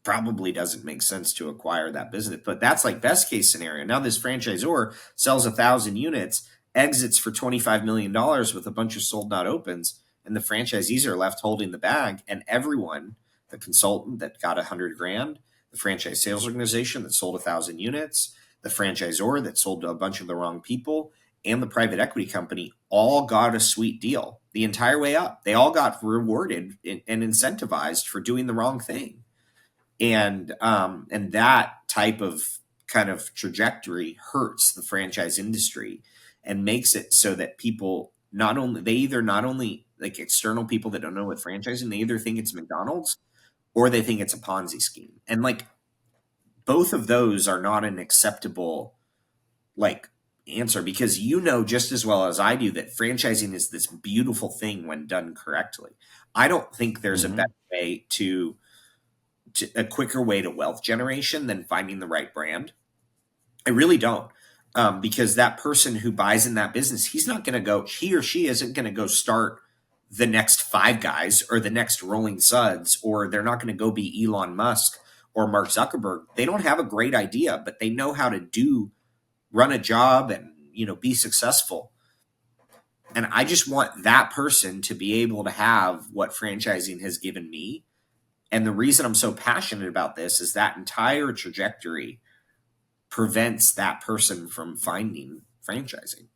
probably doesn't make sense to acquire that business. But that's like best case scenario. Now this franchisor sells 1,000 units, exits for $25 million with a bunch of sold not opens, and the franchisees are left holding the bag, and everyone, the consultant that got 100 grand, the franchise sales organization that sold 1,000 units, the franchisor that sold to a bunch of the wrong people, and the private equity company all got a sweet deal the entire way up. They all got rewarded and incentivized for doing the wrong thing. And that type of kind of trajectory hurts the franchise industry and makes it so that people not only like external people that don't know what franchising, they either think it's McDonald's or they think it's a Ponzi scheme. And like both of those are not an acceptable like answer, because you know just as well as I do that franchising is this beautiful thing when done correctly. I don't think there's a better way to a quicker way to wealth generation than finding the right brand. I really don't. Because that person who buys in that business, he or she isn't going to go start the next Five Guys or the next Rolling Suds, or they're not going to go be Elon Musk or Mark Zuckerberg. They don't have a great idea, but they know how to run a job and, be successful. And I just want that person to be able to have what franchising has given me. And the reason I'm so passionate about this is that entire trajectory prevents that person from finding franchising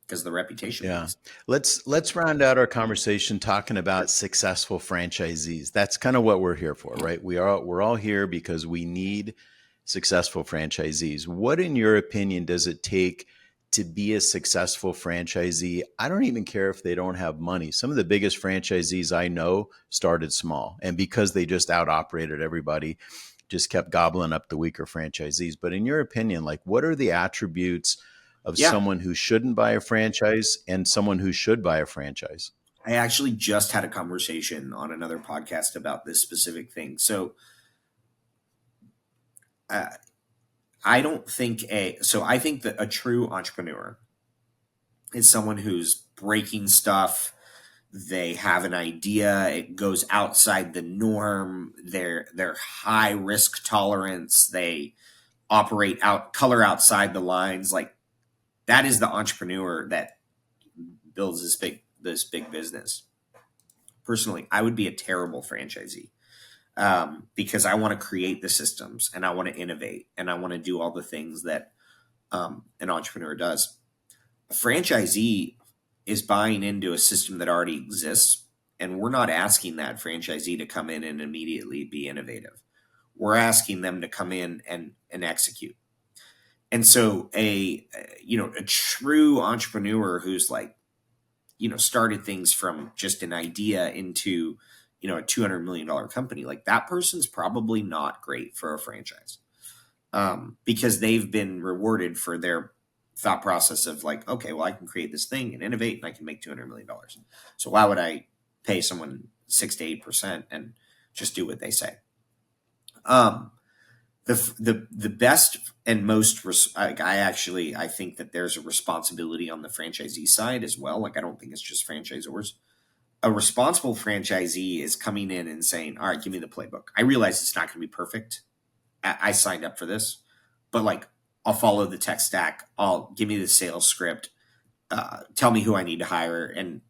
because of the reputation. Yeah. Let's round out our conversation talking about successful franchisees. That's kind of what we're here for, right? We're all here because we need successful franchisees. What, in your opinion, does it take to be a successful franchisee? I don't even care if they don't have money. Some of the biggest franchisees I know started small, and because they just out operated everybody, just kept gobbling up the weaker franchisees. But in your opinion, like, what are the attributes of someone who shouldn't buy a franchise and someone who should buy a franchise? I actually just had a conversation on another podcast about this specific thing. So I think that a true entrepreneur is someone who's breaking stuff. They have an idea. It goes outside the norm. They're high risk tolerance. They operate color outside the lines. Like, that is the entrepreneur that builds this big business. Personally, I would be a terrible franchisee. Because I want to create the systems and I want to innovate and I want to do all the things that an entrepreneur does. A franchisee is buying into a system that already exists, and we're not asking that franchisee to come in and immediately be innovative. We're asking them to come in and execute. And so a true entrepreneur who's like, started things from just an idea into a $200 million company, like, that person's probably not great for a franchise, because they've been rewarded for their thought process of like, okay, well, I can create this thing and innovate and I can make $200 million. So why would I pay someone 6 to 8% and just do what they say? The best and most, I think that there's a responsibility on the franchisee side as well. Like, I don't think it's just franchisors. A responsible franchisee is coming in and saying, all right, give me the playbook. I realize it's not going to be perfect. I signed up for this, but like, I'll follow the tech stack. Give me the sales script. Tell me who I need to hire. And,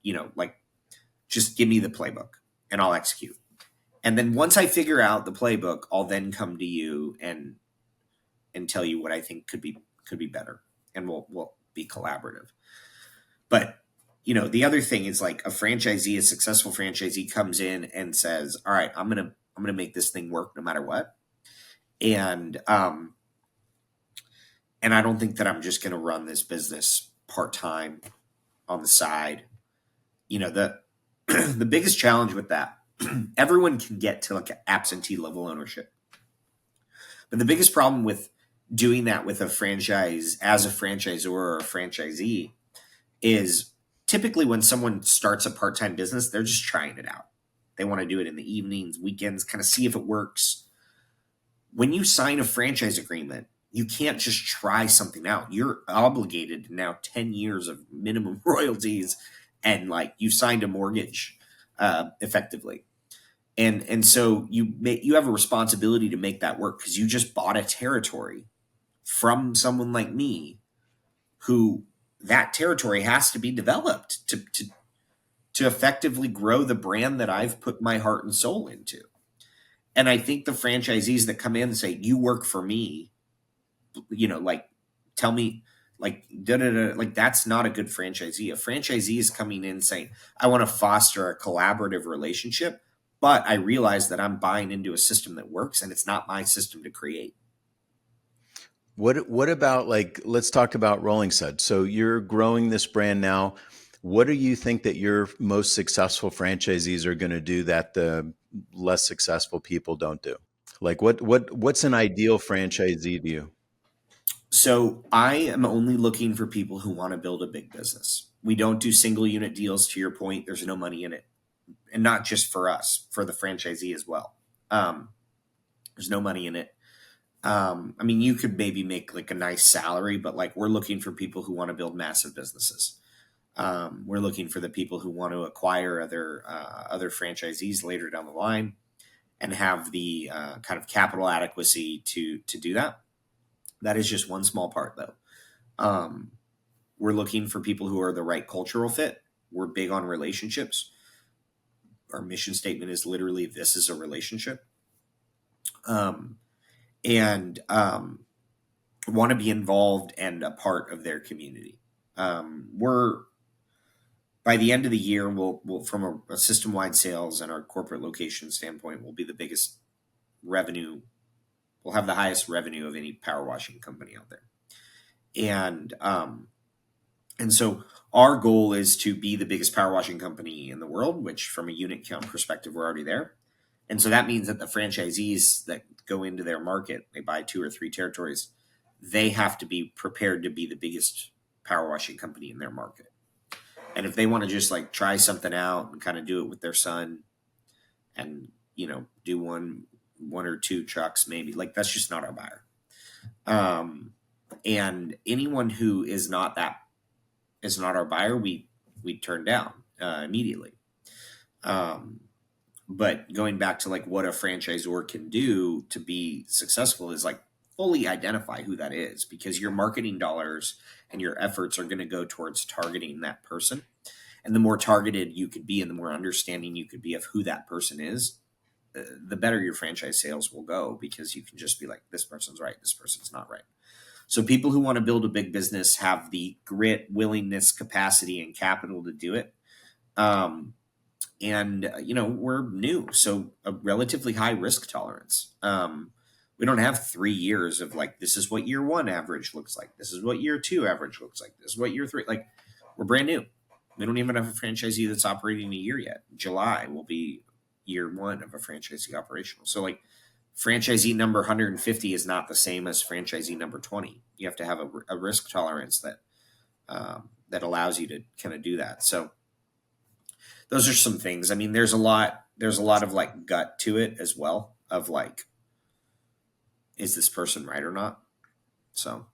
just give me the playbook and I'll execute. And then once I figure out the playbook, I'll then come to you and tell you what I think could be better. And we'll be collaborative. But, the other thing is, like, a successful franchisee comes in and says, all right, I'm going to make this thing work no matter what. And I don't think that I'm just going to run this business part-time on the side. The biggest challenge with that, everyone can get to like an absentee level ownership. But the biggest problem with doing that with a franchise as a franchisor or a franchisee is typically when someone starts a part-time business, they're just trying it out. They want to do it in the evenings, weekends, kind of see if it works. When you sign a franchise agreement, you can't just try something out. You're obligated to now 10 years of minimum royalties, and like, you signed a mortgage effectively. And so you have a responsibility to make that work, because you just bought a territory from someone like me, who that territory has to be developed to effectively grow the brand that I've put my heart and soul into. And I think the franchisees that come in and say, you work for me, like tell me, like da da da, like that's not a good franchisee. A franchisee is coming in saying, I want to foster a collaborative relationship, but I realize that I'm buying into a system that works and it's not my system to create. What about, like, let's talk about Rolling Suds. So you're growing this brand now. What do you think that your most successful franchisees are going to do that the less successful people don't do? Like what's an ideal franchisee to you? So I am only looking for people who want to build a big business. We don't do single unit deals. To your point, there's no money in it, and not just for us, for the franchisee as well. Um, there's no money in it. I mean, you could maybe make like a nice salary, but like we're looking for people who want to build massive businesses. We're looking for the people who want to acquire other franchisees later down the line and have the kind of capital adequacy to do that. That is just one small part, though. Um, we're looking for people who are the right cultural fit. We're big on relationships. Our mission statement is literally, "This is a relationship," um, and want to be involved and a part of their community. We're By the end of the year, we'll from a system wide sales and our corporate location standpoint, we'll be the biggest revenue. We'll have the highest revenue of any power washing company out there, and and so our goal is to be the biggest power washing company in the world. Which, from a unit count perspective, we're already there. And so that means that the franchisees that go into their market, they buy 2 or 3 territories, they have to be prepared to be the biggest power washing company in their market. And if they want to just like try something out and kind of do it with their son and, do one or two trucks, maybe, like that's just not our buyer. And anyone who is not our buyer, we turn down immediately. But going back to like what a franchisor can do to be successful is like fully identify who that is, because your marketing dollars and your efforts are going to go towards targeting that person. And the more targeted you could be and the more understanding you could be of who that person is, the better your franchise sales will go, because you can just be like, this person's right, this person's not right. So people who want to build a big business have the grit, willingness, capacity, and capital to do it. And we're new, so a relatively high risk tolerance. We don't have 3 years of like, this is what year 1 average looks like, this is what year 2 average looks like, this is what year 3, like, we're brand new. We don't even have a franchisee that's operating a year yet. July will be year 1 of a franchisee operational. So like, franchisee number 150 is not the same as franchisee number 20. You have to have a risk tolerance that allows you to kind of do that. So those are some things. I mean, there's a lot of like gut to it as well, of like, is this person right or not? So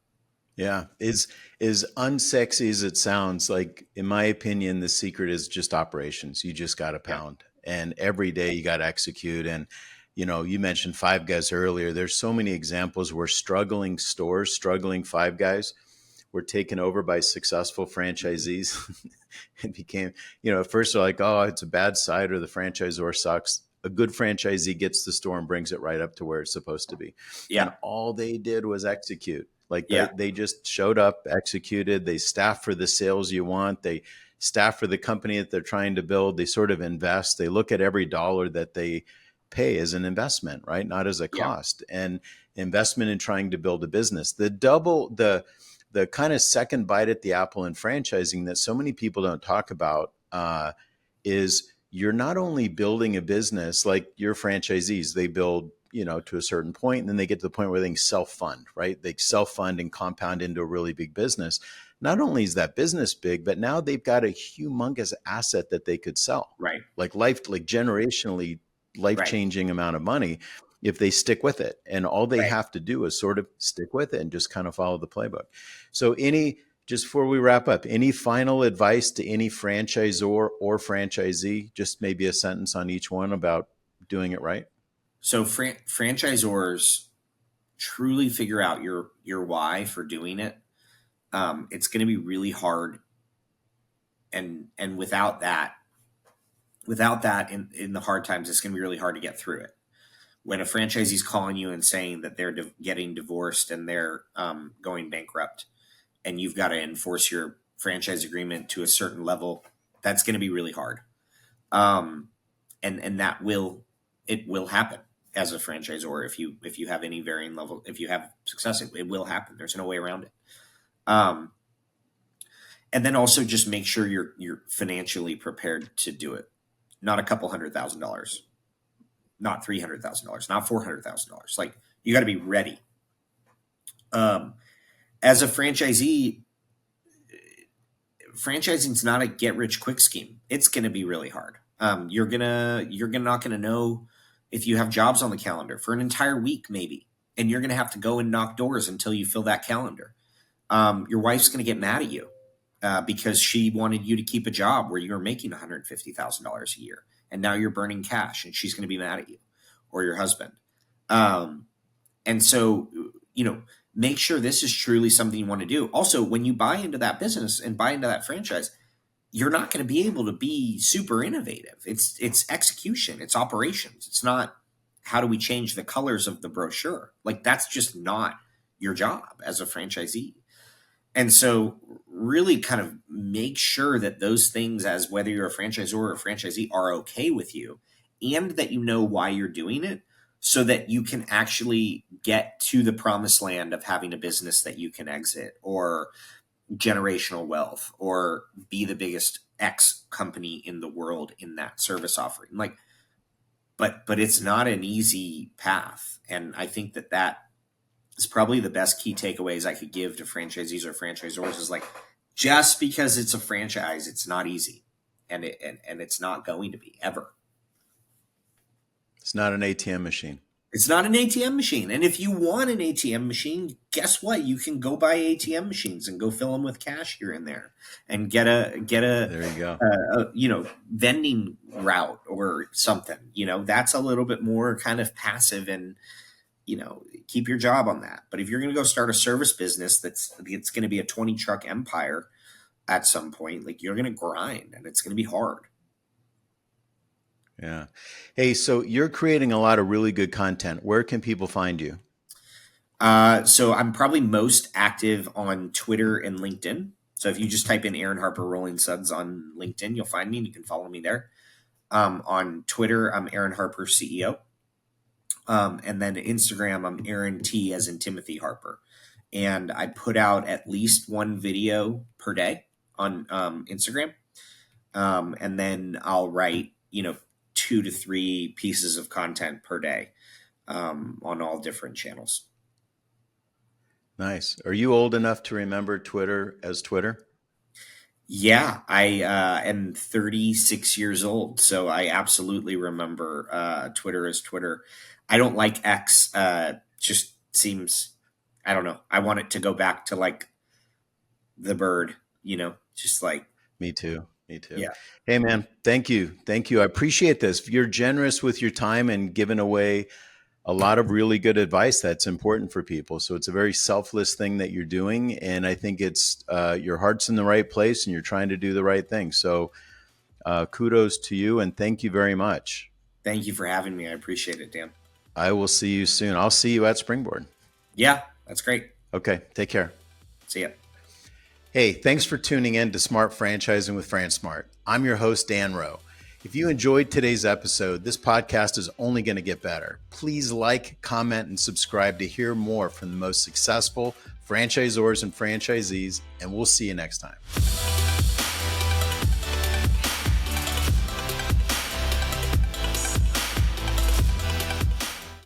Yeah, is unsexy as it sounds, like, in my opinion, the secret is just operations. You just got to yeah, pound, and every day you got to execute. And you mentioned Five Guys earlier. There's so many examples where struggling stores, struggling Five Guys, were taken over by successful franchisees. It became, at first they're like, oh, it's a bad site or the franchisor sucks. A good franchisee gets the store and brings it right up to where it's supposed to be. And yeah, all they did was execute. Like yeah, they just showed up, executed. They staff for the sales you want. They staff for the company that they're trying to build. They sort of invest. They look at every dollar that they pay as an investment, right? Not as a yeah, cost. And investment in trying to build a business. The kind of second bite at the apple in franchising that so many people don't talk about is you're not only building a business like your franchisees. They build, to a certain point, and then they get to the point where they can self-fund, right? They self-fund and compound into a really big business. Not only is that business big, but now they've got a humongous asset that they could sell, right, like generationally right, life-changing amount of money if they stick with it. And all they right. have to do is sort of stick with it and just kind of follow the playbook. So just before we wrap up, any final advice to any franchisor or franchisee? Just maybe a sentence on each one about doing it right. So franchisors truly figure out your why for doing it. It's going to be really hard, and without that in the hard times, it's going to be really hard to get through it. when a franchisee's calling you and saying that they're getting divorced and they're going bankrupt, and you've got to enforce your franchise agreement to a certain level, that's going to be really hard. And that will happen as a franchisor. If you have any varying level, if you have success, it will happen. There's no way around it. And then also just make sure you're financially prepared to do it. Not a couple $100,000, not $300,000, not $400,000. Like, you got to be ready. As a franchisee, franchising's not a get rich quick scheme. It's going to be really hard. You're not gonna know if you have jobs on the calendar for an entire week, maybe, and you're gonna have to go and knock doors until you fill that calendar. Your wife's gonna get mad at you because she wanted you to keep a job where you were making $150,000 a year, and now you're burning cash, and she's gonna be mad at you, or your husband. And so, make sure this is truly something you want to do. Also, when you buy into that business and buy into that franchise, you're not going to be able to be super innovative. It's execution, it's operations. It's not, how do we change the colors of the brochure? Like, that's just not your job as a franchisee. And so really kind of make sure that those things, as whether you're a franchisor or a franchisee, are okay with you, and that you know why you're doing it, so that you can actually get to the promised land of having a business that you can exit, or generational wealth, or be the biggest X company in the world in that service offering. Like, but it's not an easy path. And I think that is probably the best key takeaways I could give to franchisees or franchisors, is like, just because it's a franchise, it's not easy. And it's not going to be, ever. It's not an ATM machine. It's not an ATM machine. And if you want an ATM machine, guess what? You can go buy ATM machines and go fill them with cash here and there, and get a there you go. Vending route or something. That's a little bit more kind of passive, and keep your job on that. But if you're going to go start a service business it's going to be a 20 truck empire at some point, like, you're going to grind, and it's going to be hard. Yeah. Hey, so you're creating a lot of really good content. Where can people find you? So I'm probably most active on Twitter and LinkedIn. So if you just type in Aaron Harper Rolling Suds on LinkedIn, you'll find me, and you can follow me there. On Twitter, I'm Aaron Harper CEO. And then Instagram, I'm Aaron T, as in Timothy Harper. And I put out at least one video per day on Instagram. And then I'll write, 2 to 3 pieces of content per day on all different channels. Nice. Are you old enough to remember Twitter as Twitter? Yeah, I am 36 years old, so I absolutely remember Twitter as Twitter. I don't like X. Just seems, I don't know. I want it to go back to like the bird, just like. Me too. Yeah. Hey, man, thank you. I appreciate this. You're generous with your time and giving away a lot of really good advice that's important for people. So it's a very selfless thing that you're doing. And I think it's your heart's in the right place, and you're trying to do the right thing. So kudos to you, and thank you very much. Thank you for having me. I appreciate it, Dan. I will see you soon. I'll see you at Springboard. Yeah, that's great. Okay, take care. See ya. Hey, thanks for tuning in to Smart Franchising with Fransmart. I'm your host, Dan Rowe. If you enjoyed today's episode, this podcast is only going to get better. Please like, comment, and subscribe to hear more from the most successful franchisors and franchisees, and we'll see you next time.